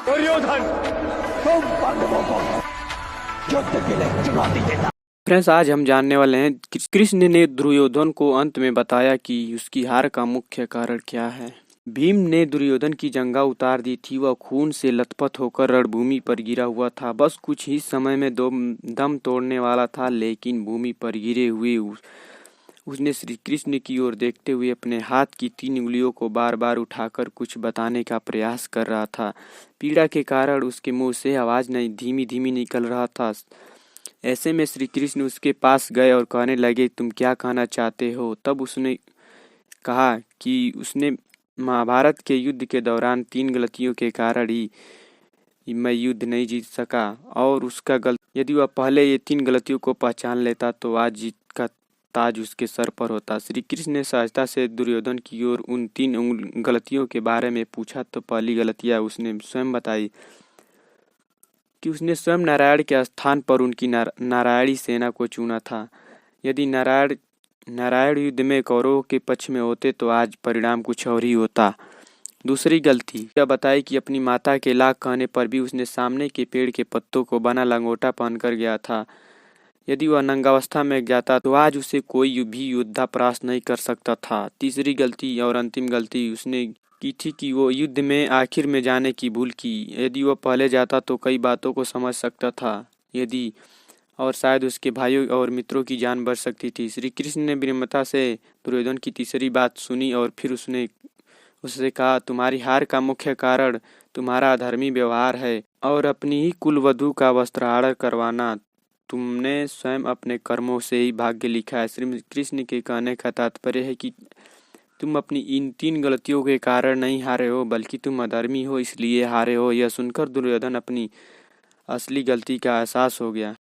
दुर्योधन, तुम पांडवों को युद्ध के लिए चुनौती देता। फ्रेंड्स, आज हम जानने वाले हैं कि कृष्ण ने दुर्योधन को अंत में बताया कि उसकी हार का मुख्य कारण क्या है। भीम ने दुर्योधन की जंगा उतार दी थी। वह खून से लथपथ होकर रणभूमि पर गिरा हुआ था। बस कुछ ही समय में दम तोड़ने वाला था, लेकिन भूमि पर गिरे हुए उसने श्री कृष्ण की ओर देखते हुए अपने हाथ की 3 उंगलियों को बार बार उठाकर कुछ बताने का प्रयास कर रहा था। पीड़ा के कारण उसके मुंह से आवाज नहीं धीमी धीमी निकल रहा था। ऐसे में श्री कृष्ण उसके पास गए और कहने लगे, तुम क्या कहना चाहते हो? तब उसने कहा कि उसने महाभारत के युद्ध के दौरान 3 गलतियों के कारण ही मैं युद्ध नहीं जीत सका, और उसका यदि वह पहले ये 3 गलतियों को पहचान लेता तो आज जीत का ताज उसके सर पर होता। श्री कृष्ण ने सहजता से दुर्योधन की ओर उन 3 गलतियों के बारे में पूछा तो पहली गलतियां उसने स्वयं बताई कि उसने स्वयं नारायण के स्थान पर उनकी नारायणी सेना को चुना था। यदि नारायण युद्ध में कौरवों के पक्ष में होते तो आज परिणाम कुछ और ही होता। दूसरी गलती यह बताई कि अपनी माता के लाख कहने पर भी उसने सामने के पेड़ के पत्तों को बना लंगोटा पहनकर गया था। यदि वह नंगावस्था में जाता तो आज उसे कोई भी योद्धा परास्त नहीं कर सकता था। तीसरी गलती और अंतिम गलती उसने की थी कि वो युद्ध में आखिर में जाने की भूल की। यदि वह पहले जाता तो कई बातों को समझ सकता था, यदि और शायद उसके भाइयों और मित्रों की जान बच सकती थी। श्री कृष्ण ने विनम्रता से दुर्योधन की तीसरी बात सुनी और फिर उसने उससे कहा, तुम्हारी हार का मुख्य कारण तुम्हारा अधर्मी व्यवहार है और अपनी ही कुलवधू का वस्त्राहरण करवाना। तुमने स्वयं अपने कर्मों से ही भाग्य लिखा है। श्री कृष्ण के कहने का तात्पर्य है कि तुम अपनी इन 3 गलतियों के कारण नहीं हारे हो, बल्कि तुम अधर्मी हो इसलिए हारे हो। यह सुनकर दुर्योधन अपनी असली गलती का एहसास हो गया।